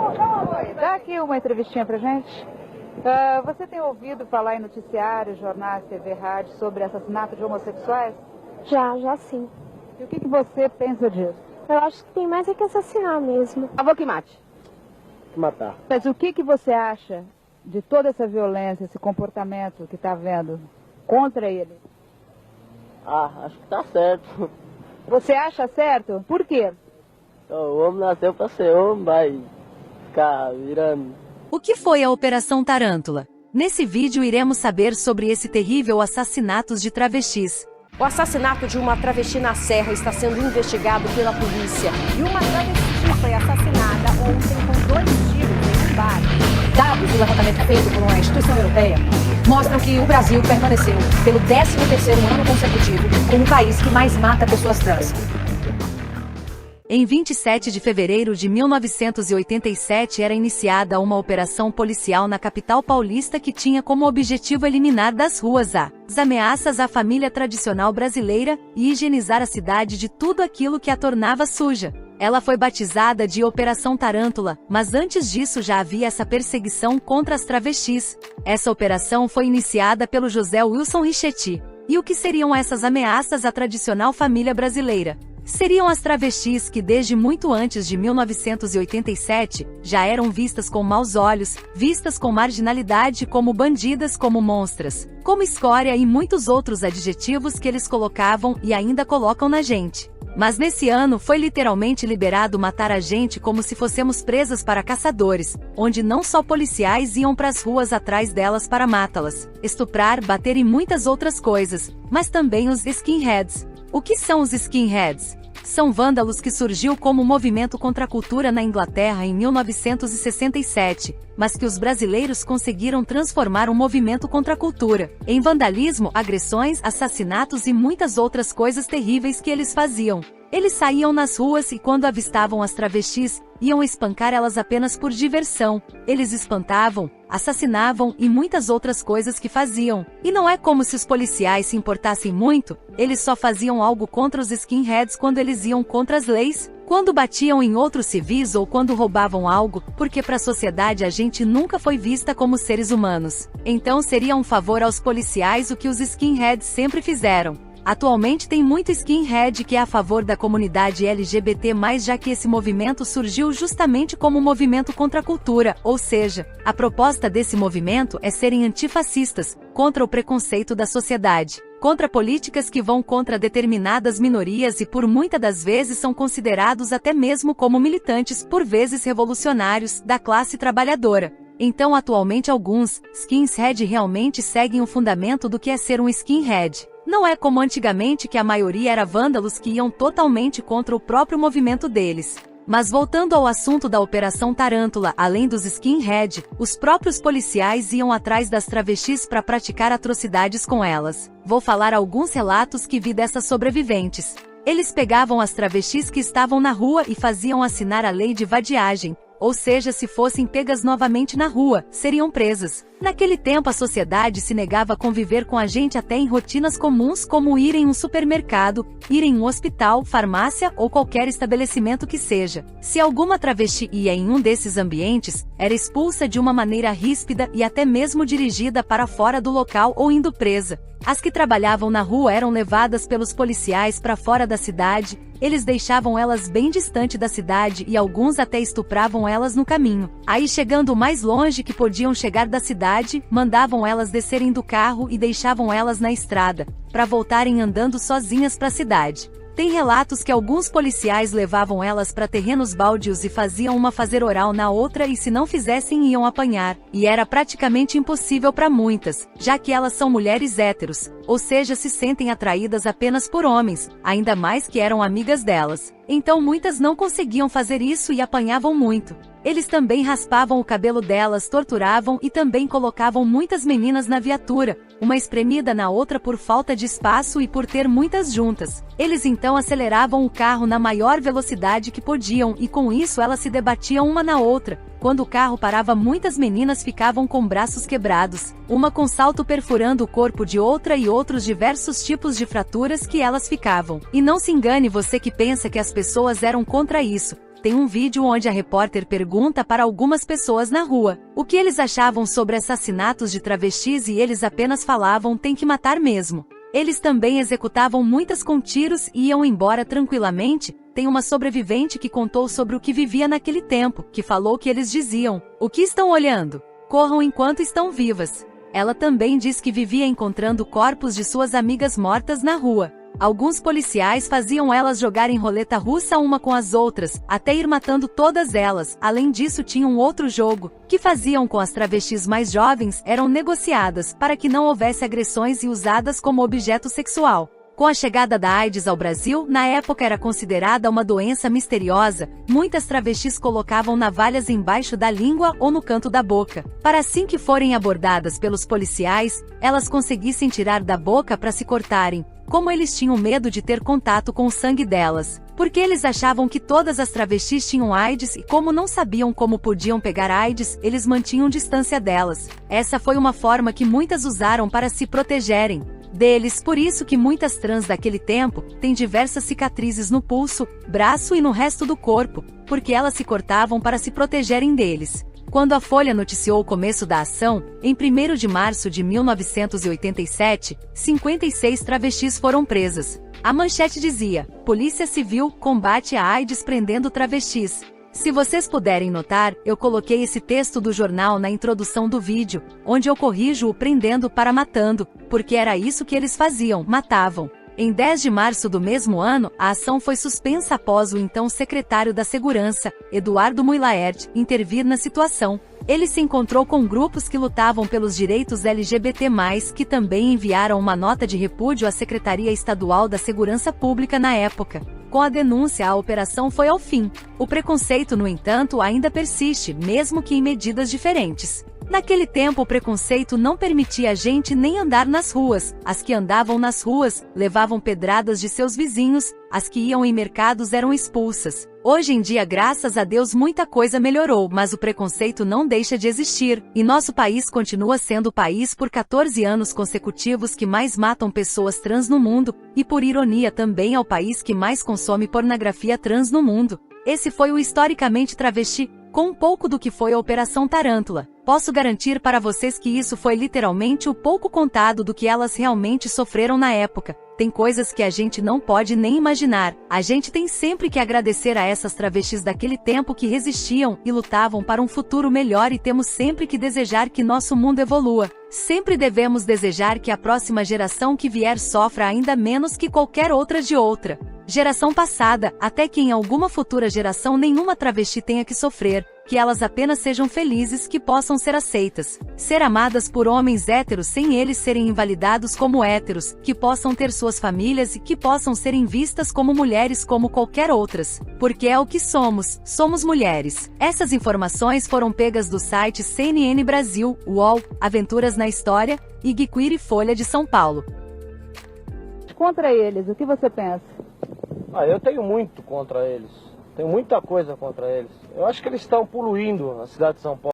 Oi, dá aqui uma entrevistinha pra gente. Você tem ouvido falar em noticiários, jornais, TV, rádio sobre assassinato de homossexuais? Já sim. E o que você pensa disso? Eu acho que tem mais é que assassinar mesmo. Avô que mate. Que matar. Mas o que você acha de toda essa violência, esse comportamento que está havendo contra ele? Acho que tá certo. Você acha certo? Por quê? O homem nasceu pra ser homem, vai ficar virando. O que foi a Operação Tarântula? Nesse vídeo iremos saber sobre esse terrível assassinato de travestis. O assassinato de uma travesti na Serra está sendo investigado pela polícia. E uma travesti foi assassinada ontem com 2 tiros em um bar. Dados do levantamento feito por uma instituição europeia mostram que o Brasil permaneceu pelo 13º ano consecutivo como o país que mais mata pessoas trans. Em 27 de fevereiro de 1987 era iniciada uma operação policial na capital paulista que tinha como objetivo eliminar das ruas as ameaças à família tradicional brasileira e higienizar a cidade de tudo aquilo que a tornava suja. Ela foi batizada de Operação Tarântula, mas antes disso já havia essa perseguição contra as travestis. Essa operação foi iniciada pelo José Wilson Richetti. E o que seriam essas ameaças à tradicional família brasileira? Seriam as travestis que desde muito antes de 1987, já eram vistas com maus olhos, vistas com marginalidade como bandidas, como monstras, como escória e muitos outros adjetivos que eles colocavam e ainda colocam na gente. Mas nesse ano foi literalmente liberado matar a gente como se fossemos presas para caçadores, onde não só policiais iam para as ruas atrás delas para matá-las, estuprar, bater e muitas outras coisas, mas também os skinheads. O que são os skinheads? São vândalos que surgiu como movimento contra a cultura na Inglaterra em 1967, mas que os brasileiros conseguiram transformar um movimento contra a cultura em vandalismo, agressões, assassinatos e muitas outras coisas terríveis que eles faziam. Eles saíam nas ruas e quando avistavam as travestis, iam espancar elas apenas por diversão. Eles espantavam, assassinavam e muitas outras coisas que faziam. E não é como se os policiais se importassem muito, eles só faziam algo contra os skinheads quando eles iam contra as leis, quando batiam em outros civis ou quando roubavam algo, porque para a sociedade a gente nunca foi vista como seres humanos. Então seria um favor aos policiais o que os skinheads sempre fizeram. Atualmente tem muito skinhead que é a favor da comunidade LGBT+, já que esse movimento surgiu justamente como movimento contra a cultura, ou seja, a proposta desse movimento é serem antifascistas, contra o preconceito da sociedade, contra políticas que vão contra determinadas minorias e por muitas das vezes são considerados até mesmo como militantes, por vezes revolucionários, da classe trabalhadora. Então atualmente alguns skinhead realmente seguem o fundamento do que é ser um skinhead. Não é como antigamente que a maioria era vândalos que iam totalmente contra o próprio movimento deles. Mas voltando ao assunto da Operação Tarântula, além dos skinhead, os próprios policiais iam atrás das travestis para praticar atrocidades com elas. Vou falar alguns relatos que vi dessas sobreviventes. Eles pegavam as travestis que estavam na rua e faziam assinar a lei de vadiagem. Ou seja, se fossem pegas novamente na rua, seriam presas. Naquele tempo a sociedade se negava a conviver com a gente até em rotinas comuns como ir em um supermercado, ir em um hospital, farmácia ou qualquer estabelecimento que seja. Se alguma travesti ia em um desses ambientes, era expulsa de uma maneira ríspida e até mesmo dirigida para fora do local ou indo presa. As que trabalhavam na rua eram levadas pelos policiais para fora da cidade, eles deixavam elas bem distante da cidade e alguns até estupravam elas no caminho. Aí chegando o mais longe que podiam chegar da cidade, mandavam elas descerem do carro e deixavam elas na estrada, para voltarem andando sozinhas para a cidade. Tem relatos que alguns policiais levavam elas para terrenos baldios e faziam uma fazer oral na outra e se não fizessem iam apanhar, e era praticamente impossível para muitas, já que elas são mulheres héteros, ou seja se sentem atraídas apenas por homens, ainda mais que eram amigas delas. Então muitas não conseguiam fazer isso e apanhavam muito. Eles também raspavam o cabelo delas, torturavam e também colocavam muitas meninas na viatura, uma espremida na outra por falta de espaço e por ter muitas juntas. Eles então aceleravam o carro na maior velocidade que podiam e com isso elas se debatiam uma na outra. Quando o carro parava, muitas meninas ficavam com braços quebrados, uma com salto perfurando o corpo de outra e outros diversos tipos de fraturas que elas ficavam. E não se engane você que pensa que as pessoas eram contra isso. tem um vídeo onde a repórter pergunta para algumas pessoas na rua o que eles achavam sobre assassinatos de travestis e eles apenas falavam tem que matar mesmo. Eles também executavam muitas com tiros e iam embora tranquilamente. Tem uma sobrevivente que contou sobre o que vivia naquele tempo, que falou que eles diziam: "O que estão olhando? Corram enquanto estão vivas." Ela também diz que vivia encontrando corpos de suas amigas mortas na rua. Alguns policiais faziam elas jogarem roleta russa uma com as outras, até ir matando todas elas. Além disso, tinha um outro jogo que faziam com as travestis mais jovens, eram negociadas para que não houvesse agressões e usadas como objeto sexual. Com a chegada da AIDS ao Brasil, na época era considerada uma doença misteriosa, muitas travestis colocavam navalhas embaixo da língua ou no canto da boca, para assim que forem abordadas pelos policiais, elas conseguissem tirar da boca para se cortarem. Como eles tinham medo de ter contato com o sangue delas, porque eles achavam que todas as travestis tinham AIDS e como não sabiam como podiam pegar AIDS, eles mantinham distância delas. Essa foi uma forma que muitas usaram para se protegerem deles, por isso que muitas trans daquele tempo têm diversas cicatrizes no pulso, braço e no resto do corpo, porque elas se cortavam para se protegerem deles. Quando a Folha noticiou o começo da ação, em 1º de março de 1987, 56 travestis foram presas. A manchete dizia: Polícia Civil combate a AIDS prendendo travestis. Se vocês puderem notar, eu coloquei esse texto do jornal na introdução do vídeo, onde eu corrijo o prendendo para matando, porque era isso que eles faziam, matavam. Em 10 de março do mesmo ano, a ação foi suspensa após o então secretário da Segurança, Eduardo Muylaert, intervir na situação. Ele se encontrou com grupos que lutavam pelos direitos LGBT+, que também enviaram uma nota de repúdio à Secretaria Estadual da Segurança Pública na época. Com a denúncia, a operação foi ao fim. O preconceito, no entanto, ainda persiste, mesmo que em medidas diferentes. Naquele tempo o preconceito não permitia a gente nem andar nas ruas. As que andavam nas ruas, levavam pedradas de seus vizinhos, as que iam em mercados eram expulsas. Hoje em dia, graças a Deus, muita coisa melhorou, mas o preconceito não deixa de existir, e nosso país continua sendo o país por 14 anos consecutivos que mais matam pessoas trans no mundo, e por ironia também é o país que mais consome pornografia trans no mundo. Esse foi o Historicamente Travesti, com um pouco do que foi a Operação Tarântula. Posso garantir para vocês que isso foi literalmente o pouco contado do que elas realmente sofreram na época. Tem coisas que a gente não pode nem imaginar. A gente tem sempre que agradecer a essas travestis daquele tempo que resistiam e lutavam para um futuro melhor e temos sempre que desejar que nosso mundo evolua. Sempre devemos desejar que a próxima geração que vier sofra ainda menos que qualquer outra de outra geração passada, até que em alguma futura geração nenhuma travesti tenha que sofrer, que elas apenas sejam felizes, que possam ser aceitas, ser amadas por homens héteros sem eles serem invalidados como héteros, que possam ter suas famílias e que possam serem vistas como mulheres como qualquer outras, porque é o que somos, somos mulheres. Essas informações foram pegas do site CNN Brasil, UOL, Aventuras na História, e Guiquiri Folha de São Paulo. Contra eles, o que você pensa? Eu tenho muito contra eles. Tenho muita coisa contra eles. Eu acho que eles estão poluindo a cidade de São Paulo.